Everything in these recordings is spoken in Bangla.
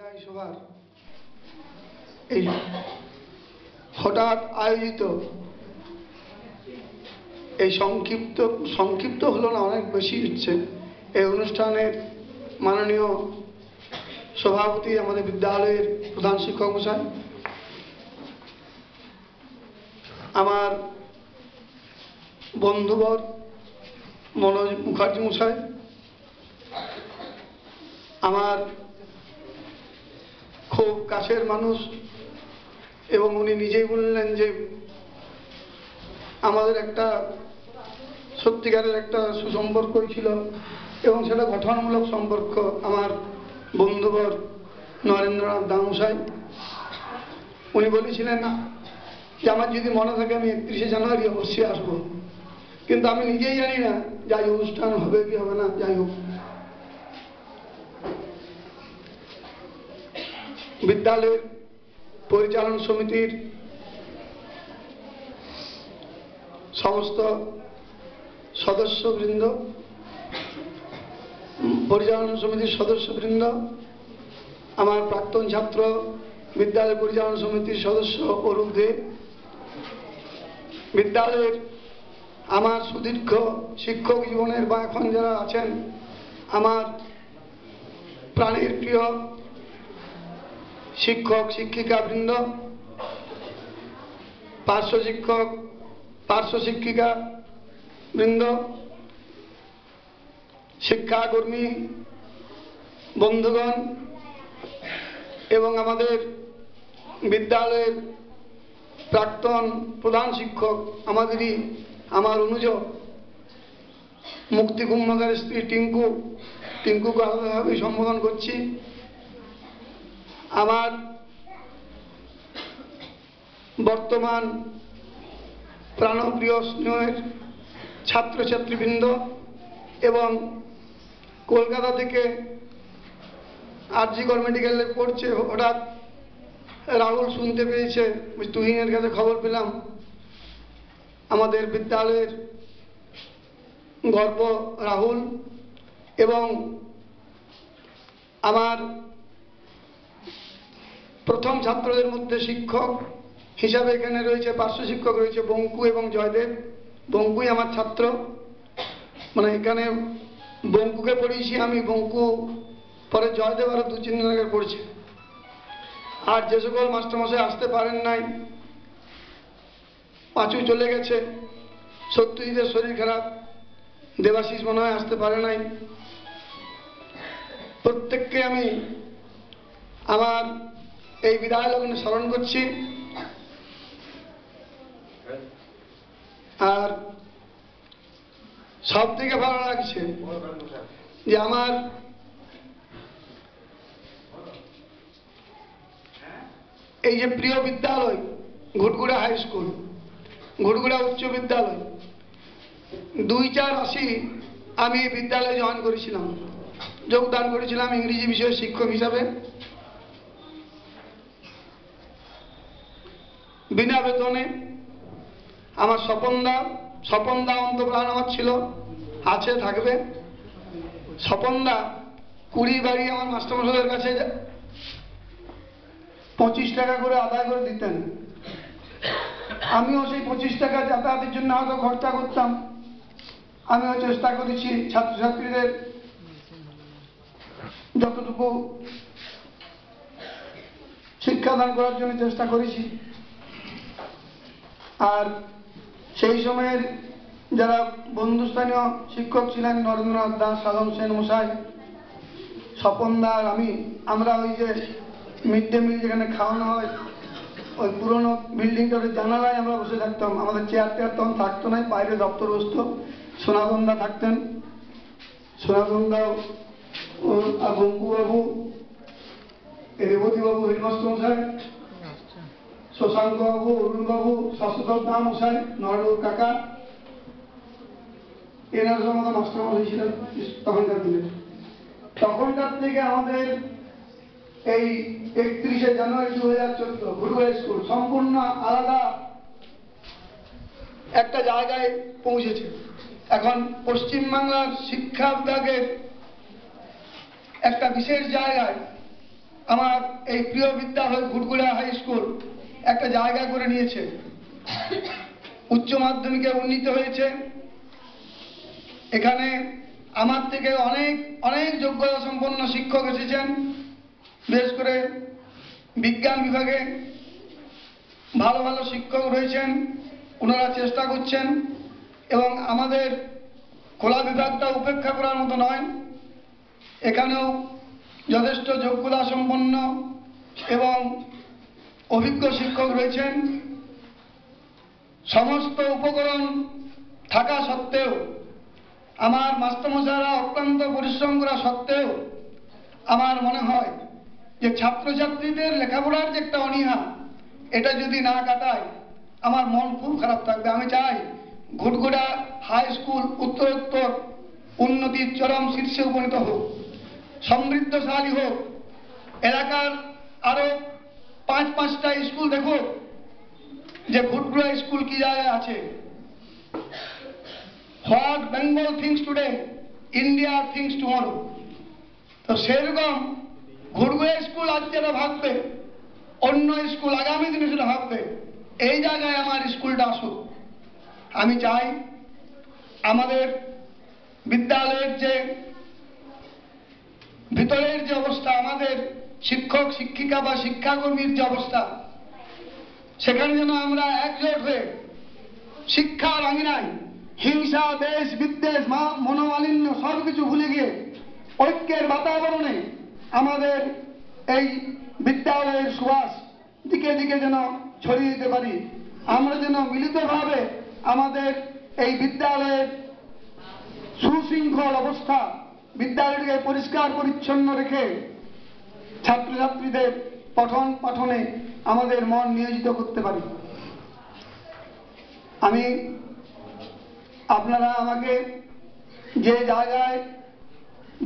জায়গায় সবার এই হঠাৎ আয়োজিত এই সংক্ষিপ্ত হলো না, অনেক বেশি হচ্ছে এই অনুষ্ঠানের মাননীয় সভাপতি আমাদের বিদ্যালয়ের প্রধান শিক্ষক মশাই, আমার বন্ধুবর মনোজ মুখার্জি মশাই, আমার খুব কাছের মানুষ এবং উনি নিজেই বললেন যে আমাদের একটা সত্যিকারের একটা সুসম্পর্কই ছিল এবং সেটা গঠনমূলক সম্পর্ক। আমার বন্ধুবর নরেন্দ্রনাথ দামশাই উনি বলেছিলেন যে আমার যদি মনে থাকে আমি 31শে জানুয়ারি অবশ্যই আসবো, কিন্তু আমি নিজেই জানি না যাই অনুষ্ঠান হবে কি হবে না। যাই হোক, বিদ্যালয়ের পরিচালন সমিতির সমস্ত সদস্যবৃন্দ, পরিচালনা সমিতির সদস্যবৃন্দ, আমার প্রাক্তন ছাত্র, বিদ্যালয় পরিচালনা সমিতির সদস্য অরূপ দে, বিদ্যালয়ের আমার সুদীর্ঘ শিক্ষক জীবনের বা এখন যারা আছেন আমার প্রাণের প্রিয় শিক্ষক শিক্ষিকা বৃন্দ, পার্শ্ব শিক্ষক পার্শ্ব শিক্ষিকা বৃন্দ, শিক্ষাকর্মী বন্ধুগণ এবং আমাদের বিদ্যালয়ের প্রাক্তন প্রধান শিক্ষক আমার অনুজ মুক্তি কুম্ভকারের স্ত্রী টিঙ্কুকে আলাদাভাবে সম্বোধন করছি। আমার বর্তমান প্রাণপ্রিয় স্নেহের ছাত্রছাত্রীবৃন্দ এবং কলকাতা থেকে আরজিকর মেডিকেলে পড়ছে, হঠাৎ রাহুল শুনতে পেয়েছে, তুহিনের কাছে খবর পেলাম আমাদের বিদ্যালয়ের গর্ব রাহুল। এবং আমার প্রথম ছাত্রদের মধ্যে শিক্ষক হিসাবে এখানে রয়েছে, পার্শ্ব শিক্ষক রয়েছে বঙ্কু এবং জয়দেব। বঙ্কুই আমার ছাত্র, মানে এখানে বঙ্কুকে পড়িয়েছি আমি, বঙ্কু পরে জয়দেব আরো 2-3 দিন আগে পড়ছে। আর যে সকল মাস্টারমশাই আসতে পারেন নাই, পাঁচু চলে গেছে, সত্যজিতের শরীর খারাপ, দেবাশিস মনে হয় আসতে পারে নাই, প্রত্যেককে আমি আমার এই বিদায় লগ্নে স্মরণ করছি। আর সব থেকে ভালো লাগছে যে আমার এই যে প্রিয় বিদ্যালয় ঘুটগুড়া হাই স্কুল, ঘুটগুড়া উচ্চ বিদ্যালয় 2084 আমি এই বিদ্যালয়ে জয়েন করেছিলাম, যোগদান করেছিলাম ইংরেজি বিষয়ের শিক্ষক হিসাবে, বিনা বেতনে। আমার স্বপনদা অন্তপ্রাণ আমার ছিল, আছে, থাকবে। স্বপনদা 20 বাড়ি আমার মাস্টারমশাইদের কাছে 25 টাকা করে আদায় করে দিতেন। আমিও সেই 25 টাকা যাতায়াতের জন্য হয়তো খরচা করতাম। আমিও চেষ্টা করেছি ছাত্রছাত্রীদের যতটুকু শিক্ষাদান করার জন্য চেষ্টা করেছি। আর সেই সময়ের যারা বন্ধুস্থানীয় শিক্ষক ছিলেন নরেন্দ্রনাথ দাস, সাধন সেন মশাই, স্বপনদা আর আমরা ওই যে মিড ডে মিল যেখানে খাওয়ানো হয় ওই পুরনো বিল্ডিংটার জানালায় আমরা বসে থাকতাম। আমাদের চেয়ার টেয়ার তখন থাকতো না, বাইরে দপ্তর বসতো। সোনাগন্ধা থাকতেন, সোনাগন্ধা আর বঙ্কুবাবু, রেবতীবাবু হেডমাস্টার মশাই, শশাঙ্ক বাবু, অরুণ বাবু, শাশ্বত দা মশাই, নরেন্দ্র কাকা, এনার সব আমাদের মাস্টারমশাই ছিলেন তখনকার দিনে। তখনকার থেকে আমাদের এই 31শে জানুয়ারি 2014 ঘুটগুড়া স্কুল সম্পূর্ণ আলাদা একটা জায়গায় পৌঁছেছে। এখন পশ্চিমবাংলার শিক্ষা বিভাগের একটা বিশেষ জায়গায় আমার এই প্রিয় বিদ্যালয় ঘুটগুড়া হাই স্কুল একটা জায়গা করে নিয়েছে। উচ্চ মাধ্যমিকে উন্নীত হয়েছে। এখানে আমার থেকে অনেক অনেক যোগ্যতা সম্পন্ন শিক্ষক এসেছেন। বিশেষ করে বিজ্ঞান বিভাগে ভালো ভালো শিক্ষক রয়েছেন, ওনারা চেষ্টা করছেন। এবং আমাদের খোলা বিভাগটা উপেক্ষা করার মতো নয়, এখানেও যথেষ্ট যোগ্যতা সম্পন্ন এবং অভিজ্ঞ শিক্ষক রয়েছেন। সমস্ত উপকরণ থাকা সত্ত্বেও, আমার মাস্টারমশাইরা অক্লান্ত পরিশ্রম করা সত্ত্বেও আমার মনে হয় যে ছাত্রছাত্রীদের লেখাপড়ার যে একটা অনীহা, এটা যদি না কাটায় আমার মন খুব খারাপ থাকবে। আমি চাই ঘুটঘুড়া হাই স্কুল উত্তরোত্তর উন্নতির চরম শীর্ষে উপনীত হোক, সমৃদ্ধশালী হোক। এলাকার আরো 5-5টা স্কুল দেখো যে ঘুটঘুড়া স্কুল কি জায়গায় আছে। What Bengal things today, India things tomorrow. তো সেরকম ঘুটঘুড়া স্কুল আজ যেটা ভাববে, অন্য স্কুল আগামী দিনে সেটা ভাববে। এই জায়গায় আমার স্কুলটা আসুক। আমি চাই আমাদের বিদ্যালয়ের যে ভিতরের যে অবস্থা, আমাদের শিক্ষক শিক্ষিকা বা শিক্ষাকর্মীর যে অবস্থা, সেখানে যেন আমরা একজোট হয়ে শিক্ষার আঙিনায় হিংসা, দেশ বিদ্বেষ, মনোমালিন্য সবকিছু ভুলে গিয়ে ঐক্যের বাতাবরণে আমাদের এই বিদ্যালয়ের সুবাস দিকে দিকে যেন ছড়িয়ে দিতে পারি। আমরা যেন মিলিতভাবে আমাদের এই বিদ্যালয়ের সুশৃঙ্খল অবস্থা, বিদ্যালয়টিকে পরিষ্কার পরিচ্ছন্ন রেখে ছাত্রছাত্রীদের পঠন পাঠনে আমাদের মন নিয়োজিত করতে পারি। আমি আপনারা আমাকে যে জায়গায়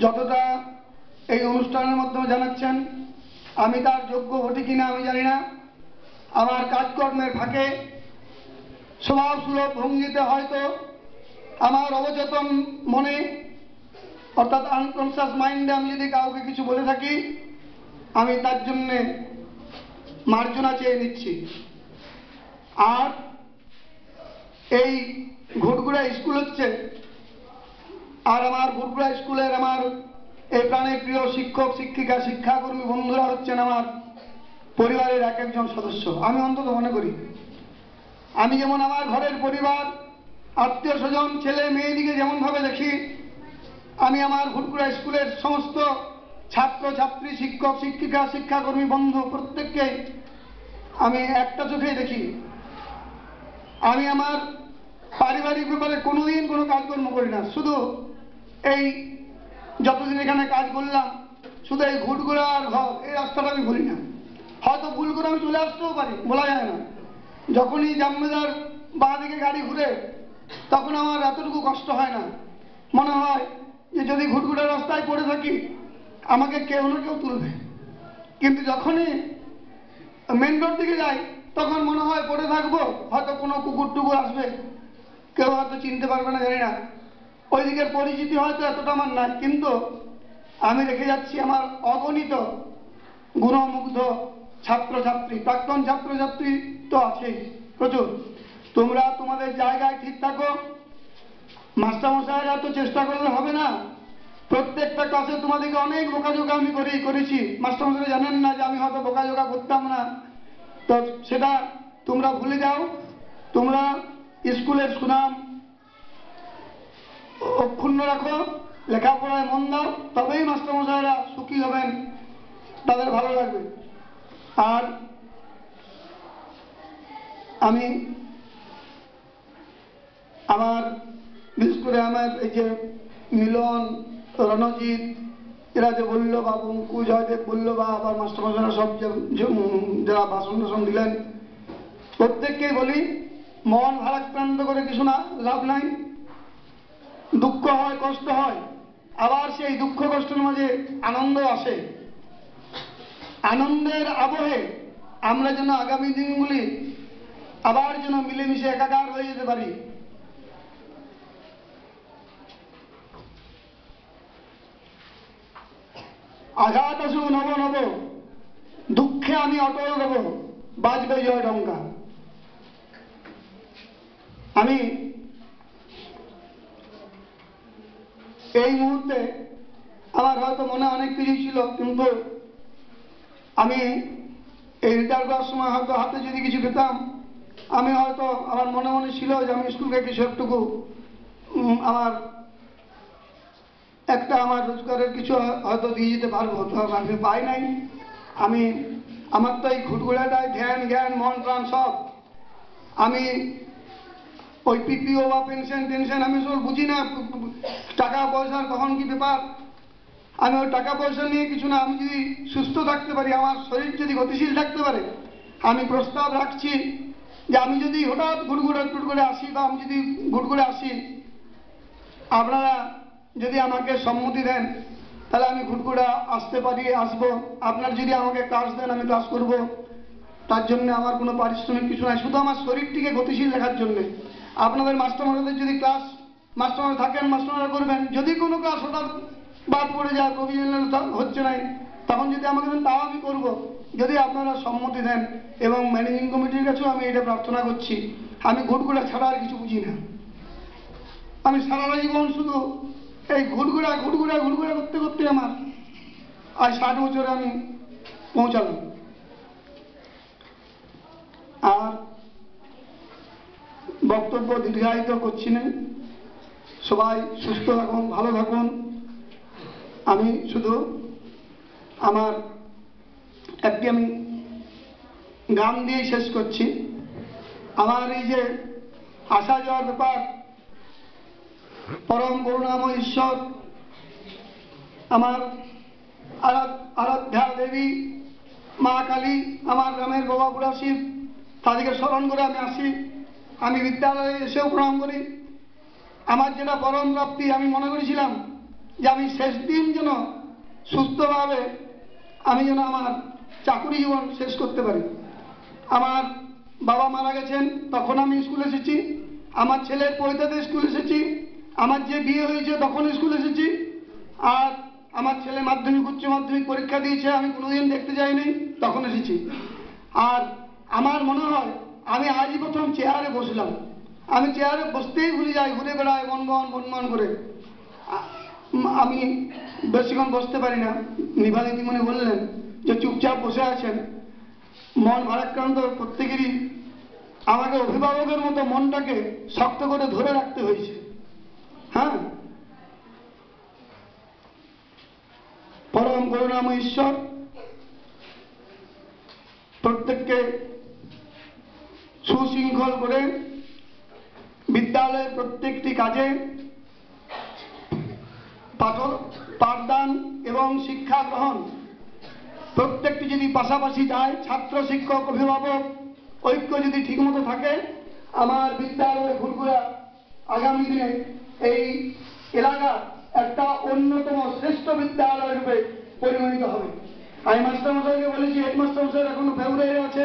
যতটা এই অনুষ্ঠানের মাধ্যমে জানাচ্ছেন, আমি তার যোগ্য হটি কিনা আমি জানি না। আমার কাজকর্মের ফাঁকে স্বভাবসুলভ ভঙ্গিতে হয়তো আমার অবচেতন মনে, অর্থাৎ আনকনসিয়াস মাইন্ডে আমি যদি কাউকে কিছু বলে থাকি, আমি তার জন্যে মার্জনা চেয়ে নিচ্ছি। আর এই ঘুটঘুড়া স্কুল হচ্ছে, আর আমার ঘুটঘুড়া স্কুলের আমার এই প্রাণের প্রিয় শিক্ষক শিক্ষিকা শিক্ষাকর্মী বন্ধুরা হচ্ছেন আমার পরিবারের এক একজন সদস্য। আমি অন্তত মনে করি, আমি যেমন আমার ঘরের পরিবার, আত্মীয় স্বজন, ছেলে মেয়েদিকে যেমনভাবে দেখি, আমি আমার ঘুটঘুড়া স্কুলের সমস্ত ছাত্র ছাত্রী, শিক্ষক শিক্ষিকা শিক্ষাকর্মী বন্ধু প্রত্যেককে আমি একটা চোখেই দেখি। আমি আমার পারিবারিক ব্যাপারে কোনোদিন কোনো কাজকর্ম করি না। শুধু এই যতদিন এখানে কাজ করলাম, শুধু এই ঘুটঘুড়ার ঘর, এই রাস্তাটা আমি ভুলি না। হয়তো ভুল করে আমি চলে আসতেও পারি, বলা যায় না। যখনই জামবাজার বাঁ দিকে গাড়ি ঘুরে, তখন আমার এতটুকু কষ্ট হয় না। মনে হয় যে যদি ঘুটঘুড়ার রাস্তায় পড়ে থাকি, আমাকে কেউ না কেউ তুলবে। কিন্তু যখনই মেন রোড দিকে যাই, তখন মনে হয় পড়ে থাকবো, হয়তো কোনো কুকুর টুকুর আসবে, কেউ হয়তো চিনতে পারবে না, জানি না। ওই দিকের পরিচিতি হয়তো এতটা আমার নাই, কিন্তু আমি রেখে যাচ্ছি আমার অগণিত গুণমুগ্ধ ছাত্রছাত্রী, প্রাক্তন ছাত্রছাত্রী তো আছেই প্রচুর। তোমরা তোমাদের জায়গায় ঠিক থাকো। মাস্টারমশাইরা তো চেষ্টা করলে হবে না। প্রত্যেকটা ক্লাসে তোমাদেরকে অনেক বোকাঝোকা আমি করেছি। মাস্টারমশাইরা জানেন না যে আমি হয়তো বোকাঝোকা করতাম না। তো সেটা তোমরা ভুলে যাও। তোমরা স্কুলের সুনাম অক্ষুণ্ণ রাখো, লেখাপড়ায় মন দাও, তবেই মাস্টারমশাইরা সুখী হবেন, তাদের ভালো লাগবে। আর আমি আমার বিশেষ করে আমার এই যে মিলন, রণজিৎ, এরা যে বলল, বা বঙ্কু, জয়দেব বলল, বা আবার মাস্টারমশাইরা সব যারা ভাষণ টাষণ দিলেন, প্রত্যেককেই বলি, মন ভারাক্রান্ত করে কিছু না, লাভ নাই। দুঃখ হয়, কষ্ট হয়, আবার সেই দুঃখ কষ্টের মাঝে আনন্দ আসে। আনন্দের আবহে আমরা যেন আগামী দিনগুলি আবার যেন মিলেমিশে একাকার হয়ে যেতে পারি। আঘাত আসুক নব নব, আমি অটল রব, বাজবে জয় ডঙ্কা। আমি এই মুহূর্তে আমার হয়তো মনে অনেক কিছু ছিল, কিন্তু আমি এই রিটায়ার করার সময় হয়তো হাতে যদি কিছু পেতাম, আমি হয়তো আমার মনে মনে ছিল যে আমি স্কুলকে কিছু একটুকু আমার একটা আমার রোজগারের কিছু হয়তো দিয়ে যেতে পারবো। তো আমি পাই নাই। আমি আমার তো এই ঘুটঘুড়াটায় ধ্যান জ্ঞান মন প্রাণ সব। আমি ওই পিপিও বা পেনশন টেনশন আমি সব বুঝি না, টাকা পয়সার কখন কি ব্যাপার। আমি ওই টাকা পয়সা নিয়ে কিছু না, আমি যদি সুস্থ থাকতে পারি, আমার শরীর যদি গতিশীল থাকতে পারে, আমি প্রস্তাব রাখছি যে আমি যদি হঠাৎ ঘুটঘুরে আসি, বা আমি যদি ঘুটঘুরে আসি, আপনারা যদি আমাকে সম্মতি দেন, তাহলে আমি ঘুটঘুরা আসতে পারি, আসবো। আপনার যদি আমাকে ক্লাস দেন, আমি ক্লাস করব। তার জন্য আমার কোনো পারিশ্রমিক কিছু নাই, শুধু আমার শরীরটিকে গতিশীল রাখার জন্যে। আপনাদের মাস্টারমশাইদের যদি ক্লাস মাস্টারমশাই থাকেন, মাস্টারমশাই করবেন। যদি কোনো ক্লাস হঠাৎ বাদ পড়ে যায়, প্রভিশনাল হচ্ছে নাই, তখন যদি আমাকে দেন, তাও আমি করব, যদি আপনারা সম্মতি দেন। এবং ম্যানেজিং কমিটির কাছেও আমি এটা প্রার্থনা করছি। আমি ঘুটঘুরা ছাড়া আর কিছু বুঝি না। আমি সারা জীবন শুধু এই ঘুটঘুরা করতে করতে আমার আজ 60 বছরে আমি পৌঁছালাম। আর বক্তব্য দীর্ঘায়িত করছি না। সবাই সুস্থ থাকুন, ভালো থাকুন। আমি শুধু আমার একটি আমি গান দিয়ে শেষ করছি। আমার এই যে আসা যাওয়ার ব্যাপার, পরম করুণাময় ঈশ্বর আমার আরাধ্যা দেবী মা কালী, আমার গ্রামের বাবা বুড়া শিব, তাদেরকে স্মরণ করে আমি আসি। আমি বিদ্যালয়ে এসেও প্রণাম করি। আমার যেটা পরম প্রাপ্তি, আমি মনে করেছিলাম যে আমি শেষ দিন যেন সুস্থভাবে আমি যেন আমার চাকুরি জীবন শেষ করতে পারি। আমার বাবা মারা গেছেন, তখন আমি স্কুলে এসেছি। আমার ছেলের পৈতাতে স্কুল এসেছি। আমার যে বিয়ে হয়েছে তখন স্কুল এসেছি। আর আমার ছেলে মাধ্যমিক উচ্চ মাধ্যমিক পরীক্ষা দিয়েছে, আমি কোনোদিন দেখতে যাইনি, তখন এসেছি। আর আমার মনে হয় আমি আজই প্রথম চেয়ারে বসলাম। আমি চেয়ারে বসতেই ভুলে যাই, ঘুরে বেড়াই বনবন করে। আমি বেশিক্ষণ বসতে পারি না। নিভা দিদিমণি বললেন যে চুপচাপ বসে আছেন, মন ভারাক্রান্ত প্রত্যেকেরই। আমাকে অভিভাবকের মতো মনটাকে শক্ত করে ধরে রাখতে হয়েছে। হ্যাঁ, পরম করুণাময় ঈশ্বর প্রত্যেককে সুশৃঙ্খল করে বিদ্যালয়ের প্রত্যেকটি কাজে পাঠদান এবং শিক্ষা গ্রহণ প্রত্যেকটি যদি পাশাপাশি যায়, ছাত্র শিক্ষক অভিভাবক ঐক্য যদি ঠিকমতো থাকে, আমার বিদ্যালয় ঘুরঘুরা আগামী দিনে এই এলাকার একটা অন্যতম শ্রেষ্ঠ বিদ্যালয় রূপে পরিগণিত হবে। আমি মাস্টারমশাইকে বলেছি, হেডমাস্টার মশাই এখনো ফেব্রুয়ারি আছে,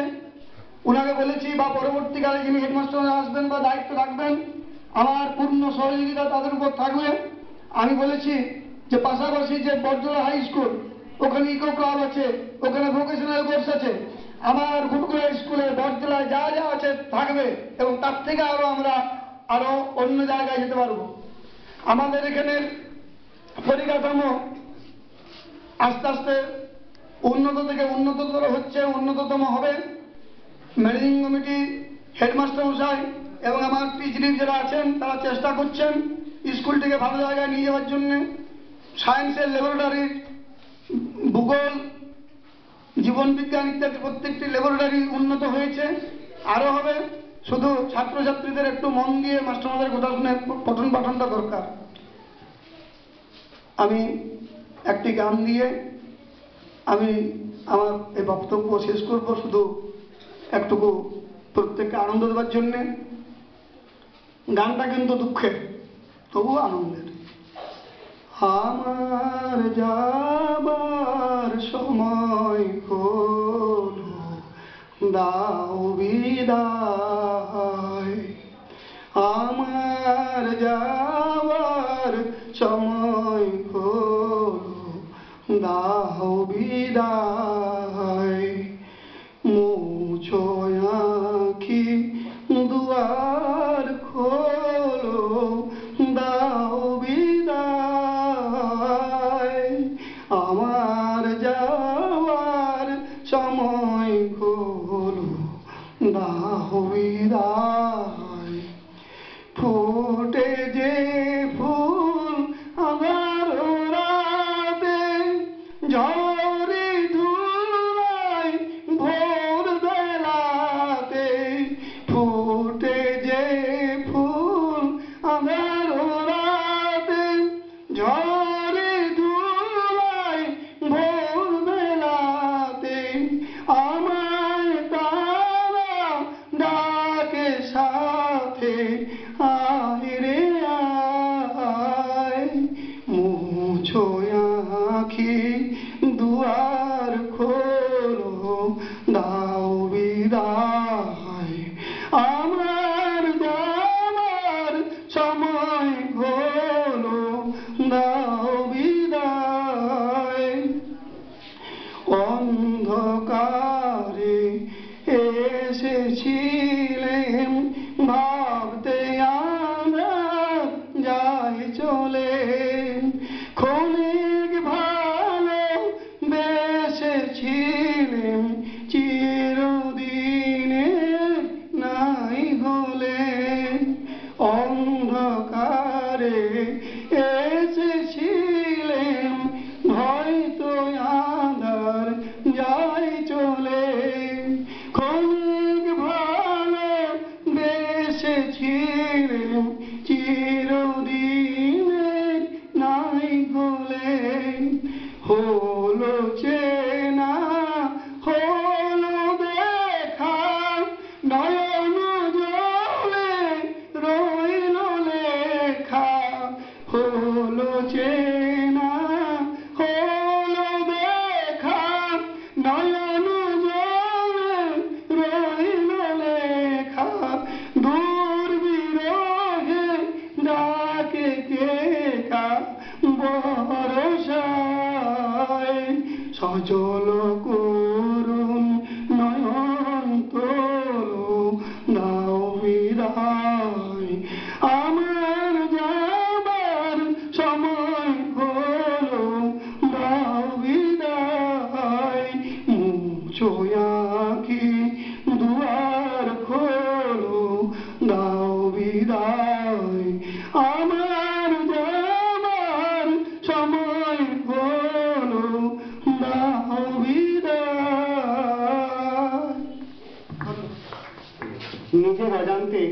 উনাকে বলেছি বা পরবর্তীকালে যিনি হেডমাস্টার আসবেন বা দায়িত্ব রাখবেন, আমার পূর্ণ সহযোগিতা তাদের উপর থাকবে। আমি বলেছি যে পাশাপাশি যে বরজোড়া হাই স্কুল, ওখানে ইকো ক্লাব আছে, ওখানে ভোকেশনাল কোর্স আছে, আমার ঘুটঘুরা স্কুলে বরজোড়ায় যা যা আছে থাকবে, এবং তার থেকে আমরা আরো অন্য জায়গায় যেতে পারবো। আমাদের এখানে পরিকাঠামো আস্তে আস্তে উন্নত থেকে উন্নততর হচ্ছে, উন্নততম হবে। ম্যানেজিং কমিটি, হেডমাস্টার মশাই এবং আমার টিচার যারা আছেন, তারা চেষ্টা করছেন স্কুলটিকে ভালো জায়গায় নিয়ে যাওয়ার জন্য। সায়েন্সের ল্যাবরেটরি, ভূগোল, জীবন বিজ্ঞান ইত্যাদি প্রত্যেকটি ল্যাবরেটরি উন্নত হয়েছে, আরও হবে। শুধু ছাত্রছাত্রীদের একটু মন দিয়ে মাস্টারমশাইয়ের কথা শুনে পঠন পাঠনটা দরকার। আমি একটি গান দিয়ে আমি আমার এই বক্তব্য শেষ করব, শুধু একটুকু প্রত্যেককে আনন্দ দেওয়ার জন্যে। গানটা কিন্তু দুঃখের, তবু আনন্দের। আমার যাবার সময় হলো, দাও বিদায়। আমার যাবার সময় হলো, দাও বিদায়। সময় হলো দাও বিদায়। ফুটে যে ফুল আমার রাতে, ঝরে ধুলায় ভোর বেলাতে। ফুটে যে ফুল আমার রাতে, ঝরে ধুলায় ভোর বেলাতে। আমায় তারা ডাকে সাথে, আয় রে আয়। মুছো আঁখি দুয়ার খোলো, দাও বিদায়। আমার যাবার সময় হলো, দাও বিদায়। অন্ধকারে এসেছিলেন, ভাবতে আমরা যাই চলে। ক্ষণিক ভালো বেসেছিলেন, চিরদিনের নাই হলেন। অন্ধকারে এসেছিলেন, হয়তো আঁধার যাই চলে। ক্ষণিক ভালো বেসেছিলেন, চিরদিনের নাই হলেন। হলো চেনা হলো দেখা, নয়ন জলে রইল লেখা। হলো চেনা হলো দেখা, নয়ন জলে রইল লেখা। দূর বিরহে ডাকে কে কা বরষায়। সজল করুণ নয়ন তোলো, দাও বিদায়। আমার যাবার সময় হলো, দাও বিদায়। মুছো আঁখি দুয়ার খোলো, দাও বিদায়। আমার যাবার সময় হলো, দাও বিদায়। নিজের অজান্তে